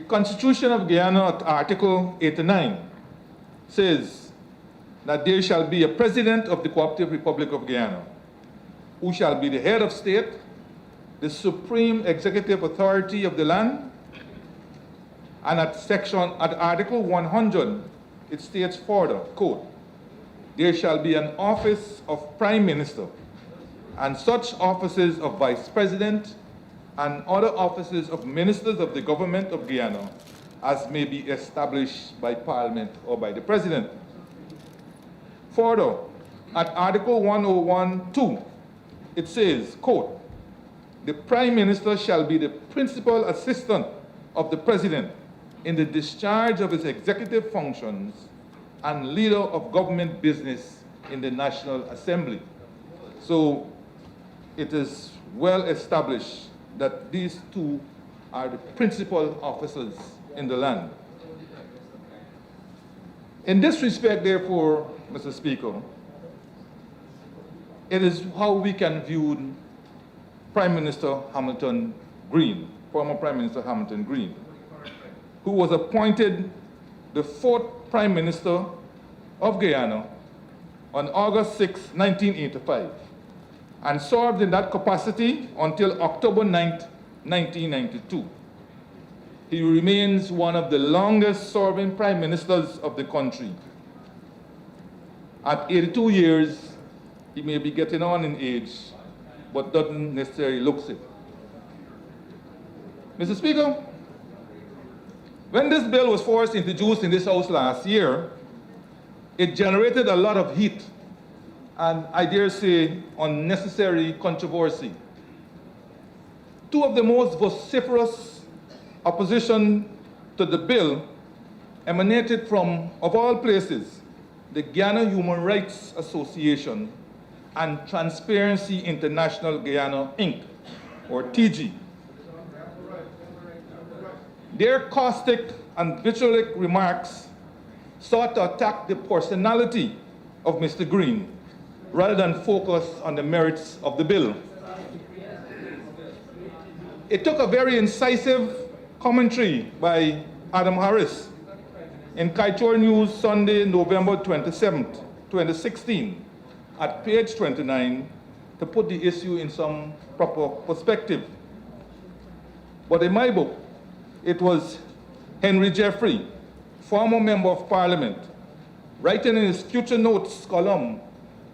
Constitution of Guyana at Article 89 says that there shall be a president of the Cooperative Republic of Guyana, who shall be the head of state, the supreme executive authority of the land, and at Article 100, it states further, quote, there shall be an office of Prime Minister, and such offices of Vice President, and other offices of ministers of the government of Guyana as may be established by Parliament or by the President. Further, at Article 101(2), it says, quote, the Prime Minister shall be the principal assistant of the President in the discharge of his executive functions and leader of government business in the National Assembly. So it is well established that these two are the principal officers in the land. In this respect, therefore, Mr. Speaker, it is how we can view Prime Minister Hamilton Green, former Prime Minister Hamilton Green, who was appointed the fourth Prime Minister of Guyana on August 6, 1985, and served in that capacity until October 9, 1992. He remains one of the longest serving prime ministers of the country. At 82 years, he may be getting on in age, but doesn't necessarily look it. Mr. Speaker, when this bill was first introduced in this House last year, it generated a lot of heat and, I dare say, unnecessary controversy. Two of the most vociferous opposition to the bill emanated from, of all places, the Guyana Human Rights Association and Transparency International Guyana, Inc., or TG. Their caustic and vitriolic remarks sought to attack the personality of Mr. Green rather than focus on the merits of the bill. It took a very incisive commentary by Adam Harris in Kaieteur News Sunday, November 27th, 2016, at page 29 to put the issue in some proper perspective. But in my book, it was Henry Jeffrey, former Member of Parliament, writing in his Future Notes column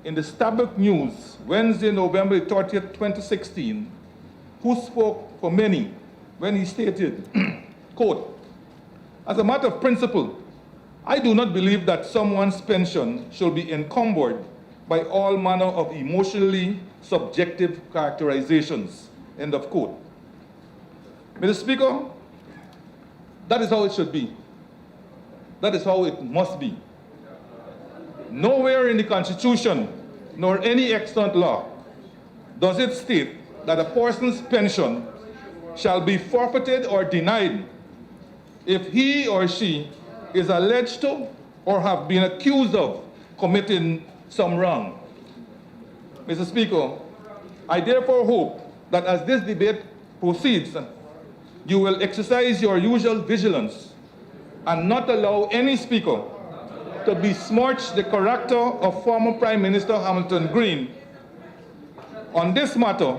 in the Starbuck News, Wednesday, November 30th, 2016, who spoke for many when he stated, quote, as a matter of principle, I do not believe that someone's pension should be encumbered by all manner of emotionally subjective characterizations, end of quote. Mr. Speaker, that is how it should be. That is how it must be. Nowhere in the Constitution, nor any extant law, does it state that a person's pension shall be forfeited or denied if he or she is alleged to or have been accused of committing some wrong. Mr. Speaker, I therefore hope that as this debate proceeds, you will exercise your usual vigilance and not allow any speaker to besmirch the character of former Prime Minister Hamilton Green. On this matter,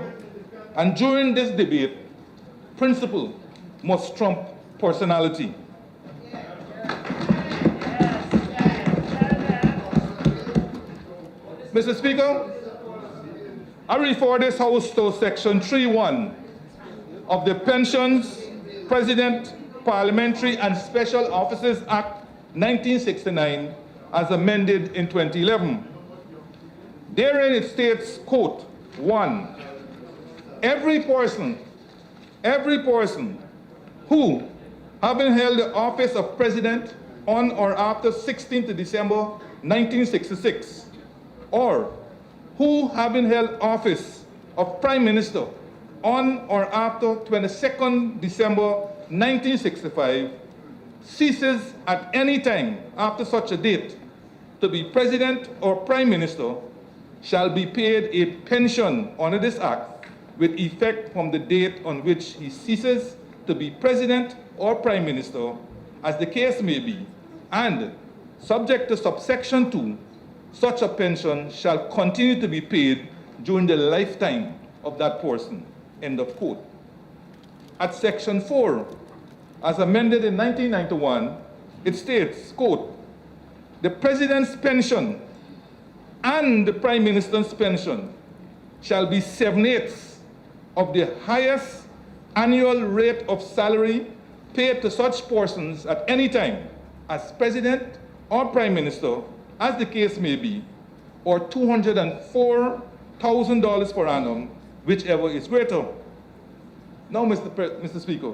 and during this debate, principle must trump personality. Mr. Speaker, I refer this House to Section 3.1 of the Pensions, President, Parliamentary and Special Officers Act 1969 as amended in 2011. Therein it states, quote, 1, every person who, having held the office of President on or after 16th December 1966, or who, having held office of Prime Minister on or after 22nd December 1965, ceases at any time after such a date to be President or Prime Minister, shall be paid a pension under this Act with effect from the date on which he ceases to be president or prime minister, as the case may be, and subject to subsection 2, such a pension shall continue to be paid during the lifetime of that person, end of quote. At section 4, as amended in 1991, it states, quote, the president's pension and the prime minister's pension shall be 7/8 of the highest annual rate of salary paid to such persons at any time as president or prime minister, as the case may be, or $204,000 per annum, whichever is greater. Now, Mr. Speaker,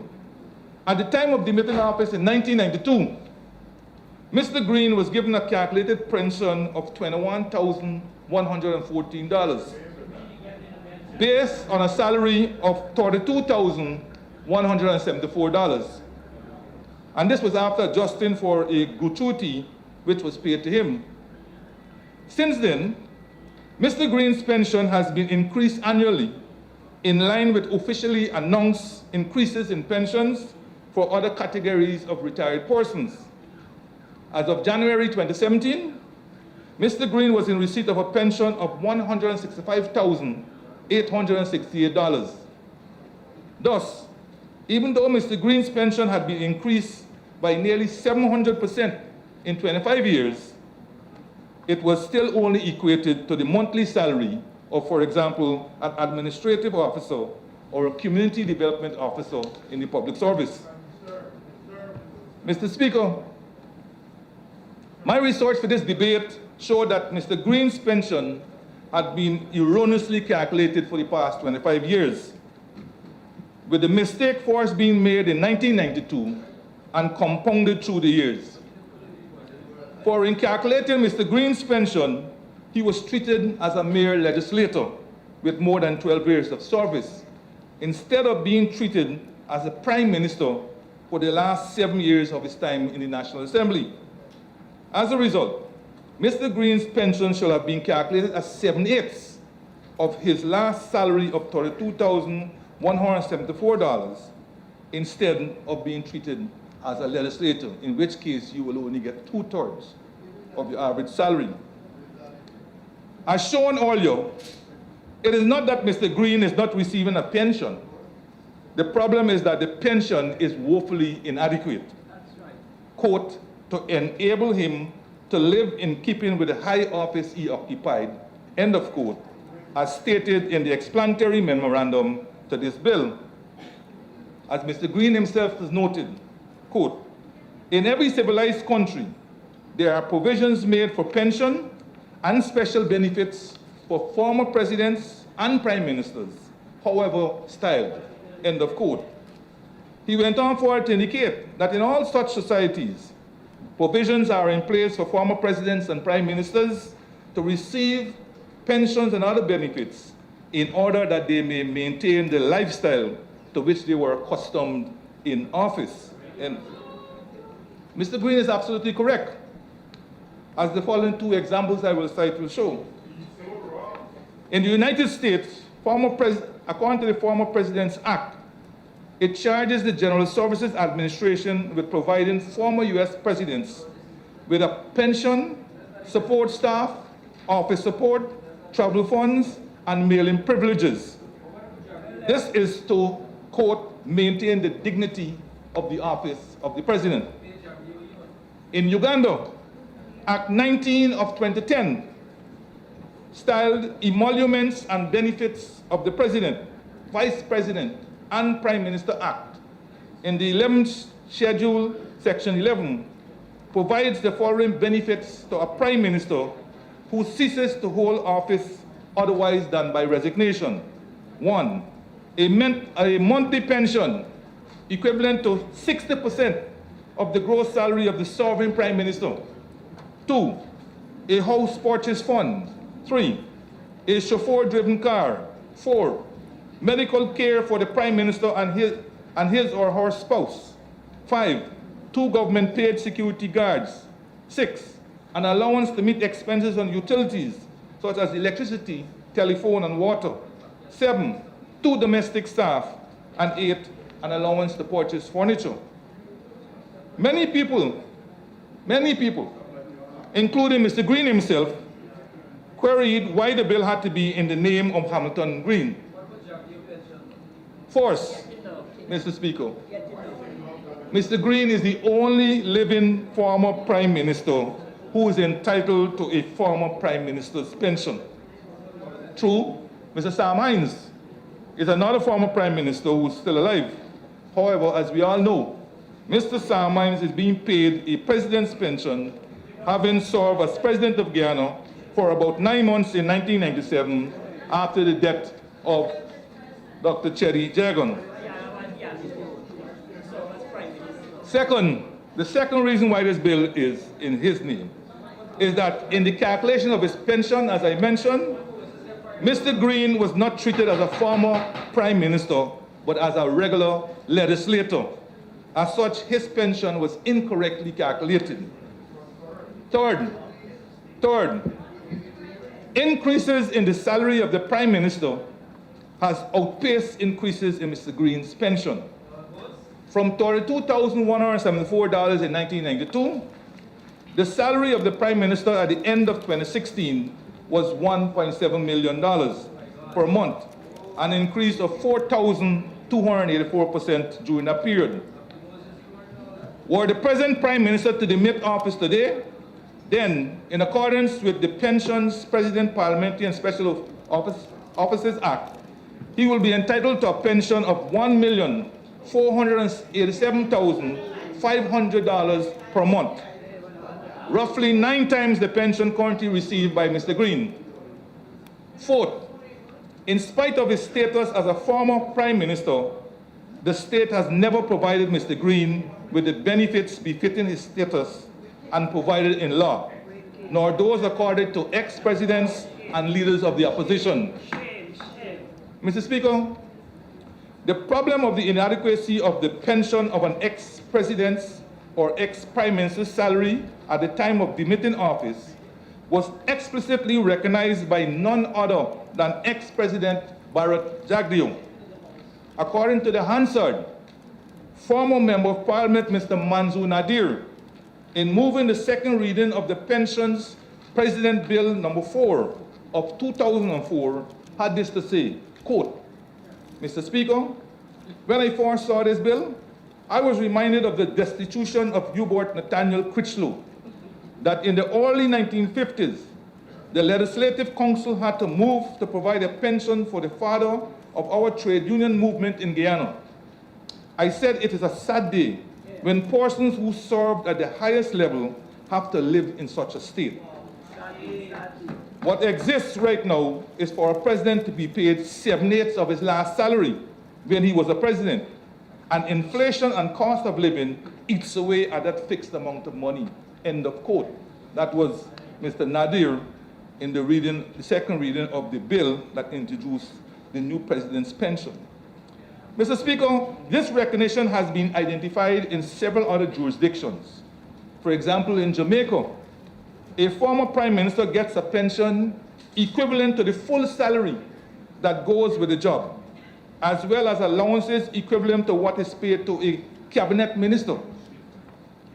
at the time of demitting office in 1992, Mr. Green was given a calculated pension of $21,114, based on a salary of $32,174. And this was after adjusting for a gratuity which was paid to him. Since then, Mr. Green's pension has been increased annually in line with officially announced increases in pensions for other categories of retired persons. As of January 2017, Mr. Green was in receipt of a pension of $165,868. Thus, even though Mr. Green's pension had been increased by nearly 700% in 25 years, it was still only equated to the monthly salary of, for example, an administrative officer or a community development officer in the public service. Mr. Speaker, my research for this debate showed that Mr. Green's pension had been erroneously calculated for the past 25 years, with the mistake first being made in 1992 and compounded through the years. For in calculating Mr. Green's pension, he was treated as a mere legislator with more than 12 years of service, instead of being treated as a prime minister for the last 7 years of his time in the National Assembly. As a result, Mr. Green's pension should have been calculated as 7/8 of his last salary of $32,174, instead of being treated as a legislator, in which case you will only get 2/3 of your average salary. As shown earlier, it is not that Mr. Green is not receiving a pension. The problem is that the pension is woefully inadequate. Quote, to enable him to live in keeping with the high office he occupied, end of quote, as stated in the explanatory memorandum to this bill. As Mr. Green himself has noted, quote, in every civilized country, there are provisions made for pension and special benefits for former presidents and prime ministers, however styled, end of quote. He went on forward to indicate that in all such societies, provisions are in place for former presidents and prime ministers to receive pensions and other benefits in order that they may maintain the lifestyle to which they were accustomed in office. And Mr. Green is absolutely correct, as the following two examples I will cite will show. In the United States, according to the Former President's Act, it charges the General Services Administration with providing former U.S. presidents with a pension, support staff, office support, travel funds, and mailing privileges. This is to, quote, maintain the dignity of the office of the president. In Uganda, Act 19 of 2010 styled emoluments and benefits of the president, vice president, and Prime Minister Act. In the 11th Schedule, Section 11, provides the following benefits to a Prime Minister who ceases to hold office otherwise than by resignation. 1, a monthly pension equivalent to 60% of the gross salary of the sovereign Prime Minister. 2, a house purchase fund. 3, a chauffeur-driven car. 4, medical care for the Prime Minister and his or her spouse. 5, 2 government-paid security guards. 6, an allowance to meet expenses on utilities, such as electricity, telephone, and water. 7, 2 domestic staff. And 8, an allowance to purchase furniture. Many people, including Mr. Green himself, queried why the bill had to be in the name of Hamilton Green. First, Mr. Speaker, Mr. Green is the only living former Prime Minister who is entitled to a former Prime Minister's pension. True, Mr. Sam Hinds is another former Prime Minister who is still alive. However, as we all know, Mr. Sam Hinds is being paid a president's pension, having served as President of Guyana for about 9 months in 1997 after the death of Dr. Cherry Jagan. Second, the second reason why this bill is in his name is that in the calculation of his pension, as I mentioned, Mr. Green was not treated as a former Prime Minister, but as a regular legislator. As such, his pension was incorrectly calculated. Third, increases in the salary of the Prime Minister has outpaced increases in Mr. Green's pension. From $32,174 in 1992, the salary of the Prime Minister at the end of 2016 was $1.7 million per month, an increase of 4,284% during that period. Were the present Prime Minister to demit office today, then, in accordance with the Pensions, President, Parliamentary and Special Offices Act, he will be entitled to a pension of $1,487,500 per month, roughly 9 times the pension currently received by Mr. Green. Fourth, in spite of his status as a former Prime Minister, the state has never provided Mr. Green with the benefits befitting his status and provided in law, nor those accorded to ex-presidents and leaders of the opposition. Mr. Speaker, the problem of the inadequacy of the pension of an ex-president's or ex-prime minister's salary at the time of demitting office was explicitly recognized by none other than ex-president Bharat Jagdeo. According to the Hansard, former Member of Parliament Mr. Manzoor Nadir, in moving the second reading of the Pensions President Bill No. 4 of 2004, had this to say, quote, Mr. Speaker, when I first saw this bill, I was reminded of the destitution of Hubert Nathaniel Critchlow, that in the early 1950s, the Legislative Council had to move to provide a pension for the father of our trade union movement in Guyana. I said it is a sad day when persons who served at the highest level have to live in such a state. What exists right now is for a president to be paid 7/8 of his last salary when he was a president, and inflation and cost of living eats away at that fixed amount of money. End of quote. That was Mr. Nadir in the second reading of the bill that introduced the new president's pension. Mr. Speaker, this recognition has been identified in several other jurisdictions. For example, in Jamaica, a former Prime Minister gets a pension equivalent to the full salary that goes with the job, as well as allowances equivalent to what is paid to a cabinet minister.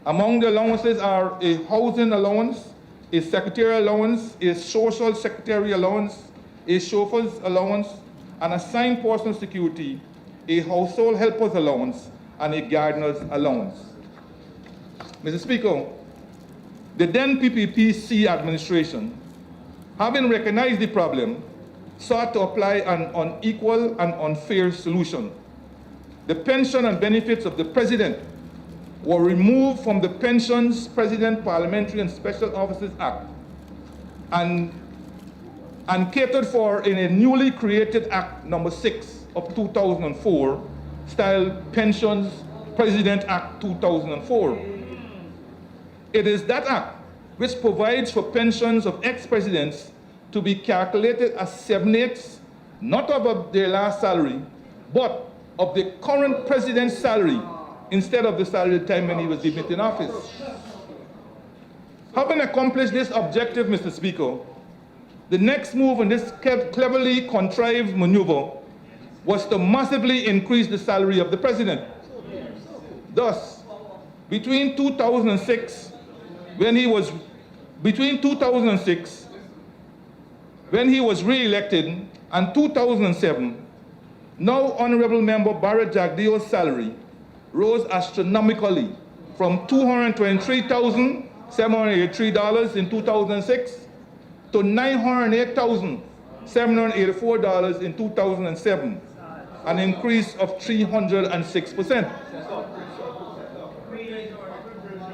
Among the allowances are a housing allowance, a secretarial allowance, a social secretary allowance, a chauffeur's allowance, an assigned personal security, a household helper's allowance, and a gardener's allowance. Mr. Speaker, the then PPPC administration, having recognized the problem, sought to apply an unequal and unfair solution. The pension and benefits of the President were removed from the Pensions, President, Parliamentary and Special Offices Act and catered for in a newly created Act No. 6 of 2004, styled Pensions President Act 2004. It is that act which provides for pensions of ex-presidents to be calculated as 7/8, not of their last salary, but of the current president's salary instead of the salary at the time when he was demitting office. Having accomplished this objective, Mr. Speaker, the next move in this cleverly contrived maneuver was to massively increase the salary of the president. Thus, between 2006, when he was re-elected, and 2007, now Honorable Member Barrett Jagdeo's salary rose astronomically from $223,783 in 2006 to $908,784 in 2007, an increase of 306%.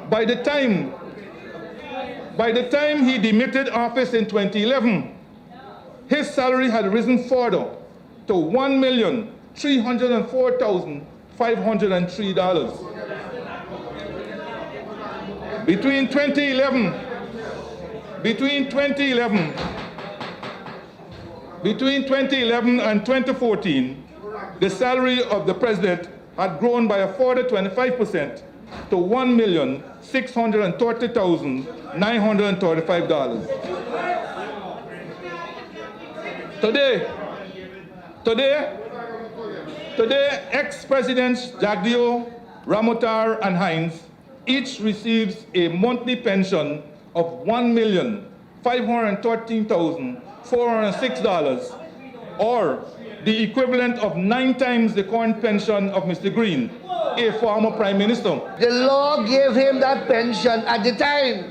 By the time he demitted office in 2011, his salary had risen further to $1,304,503. Between 2011 and 2014, the salary of the president had grown by a further 25% to $1,630,935. Today, ex-presidents Jagdeo, Ramotar, and Hines each receives a monthly pension of $1,513,406, or the equivalent of 9 times the current pension of Mr. Green, a former prime minister. The law gave him that pension at the time,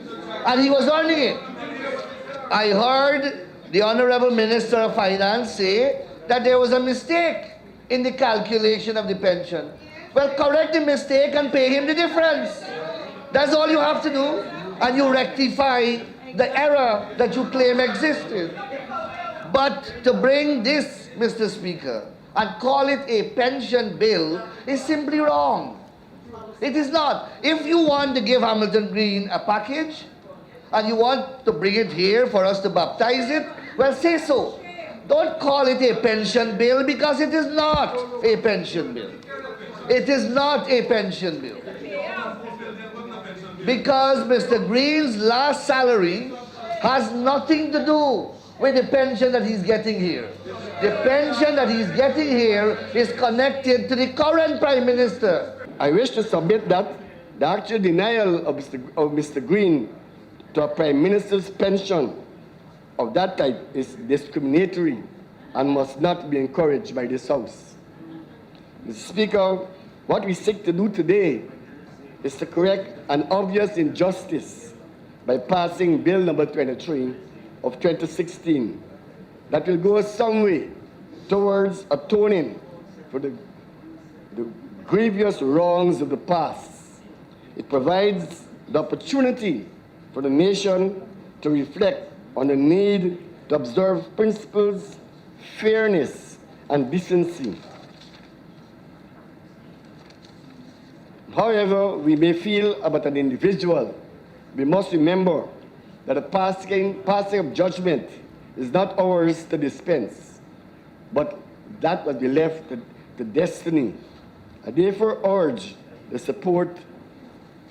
and he was earning it. I heard the Honorable Minister of Finance say that there was a mistake in the calculation of the pension. Well, correct the mistake and pay him the difference. That's all you have to do, and you rectify the error that you claim existed. But to bring this, Mr. Speaker, and call it a pension bill is simply wrong. It is not. If you want to give Hamilton Green a package, and you want to bring it here for us to baptize it, well, say so. Don't call it a pension bill, because it is not a pension bill. It is not a pension bill. Because Mr. Green's last salary has nothing to do with the pension that he's getting here. The pension that he's getting here is connected to the current Prime Minister. I wish to submit that the actual denial of Mr. Green to a Prime Minister's pension of that type is discriminatory and must not be encouraged by this House. Mr. Speaker, what we seek to do today is to correct an obvious injustice by passing Bill number 23 of 2016 that will go some way towards atoning for the grievous wrongs of the past. It provides the opportunity for the nation to reflect on the need to observe principles, fairness, and decency. However we may feel about an individual, we must remember that the passing of judgment is not ours to dispense, but that will be left to destiny. I therefore urge the support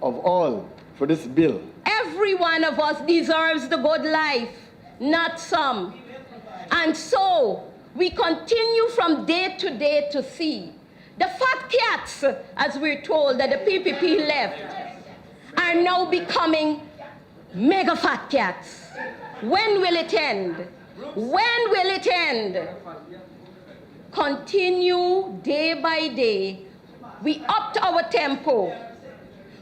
of all for this bill. Every one of us deserves the good life, not some. And so we continue from day to day to see the fat cats, as we're told that the PPP left, are now becoming mega fat cats. When will it end? When will it end? Continue day by day. We upped our tempo.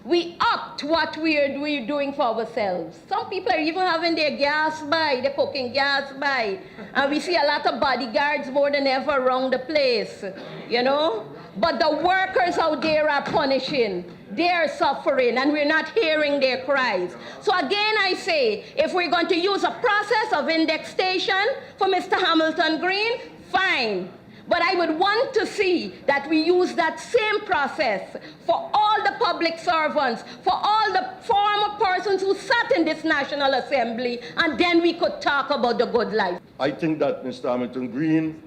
We upped what we're doing for ourselves. Some people are even having their gas by, they're cooking gas by. And we see a lot of bodyguards more than ever around the place, you know? But the workers out there are punishing. They're suffering, and we're not hearing their cries. So again, I say, if we're going to use a process of indexation for Mr. Hamilton Green, fine. But I would want to see that we use that same process for all the public servants, for all the former persons who sat in this National Assembly, and then we could talk about the good life. I think that Mr. Hamilton Green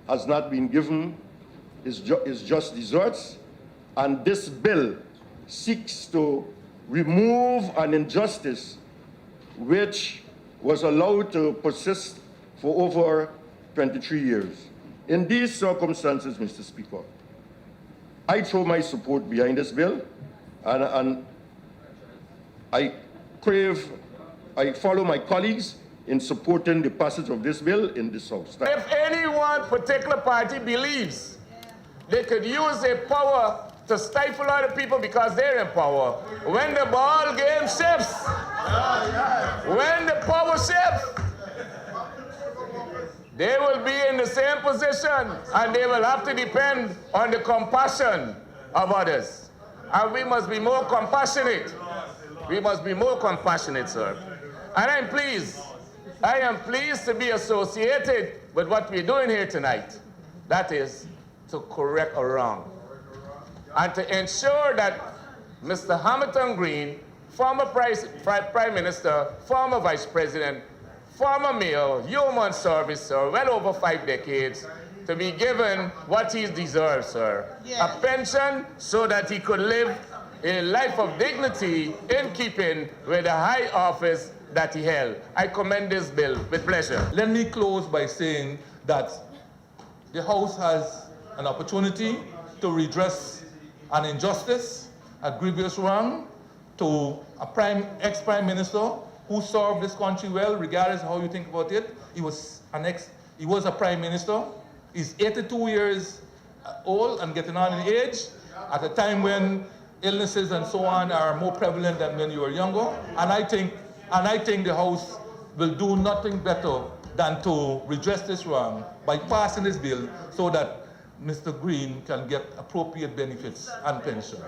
has not been given his just deserts, and this bill seeks to remove an injustice which was allowed to persist for over 23 years. In these circumstances, Mr. Speaker, I throw my support behind this bill, and I follow my colleagues in supporting the passage of this bill in this House. If any one particular party believes they could use their power to stifle other people because they're in power, when the ball game shifts, when the power shifts, they will be in the same position and they will have to depend on the compassion of others. And we must be more compassionate. We must be more compassionate, sir. And I am pleased to be associated with what we're doing here tonight. That is to correct a wrong. And to ensure that Mr. Hamilton Green, former Prime Minister, former Vice President, former mayor, human service, sir, well over 5 decades, to be given what he deserves, sir. A pension so that he could live a life of dignity in keeping with the high office that he held. I commend this bill with pleasure. Let me close by saying that the House has an opportunity to redress an injustice, a grievous wrong to a ex-prime minister who served this country well, regardless of how you think about it. He was a prime minister. He's 82 years old and getting on in age at a time when illnesses and so on are more prevalent than when you were younger. And I think the House will do nothing better than to redress this wrong by passing this bill so that Mr. Green can get appropriate benefits and pension.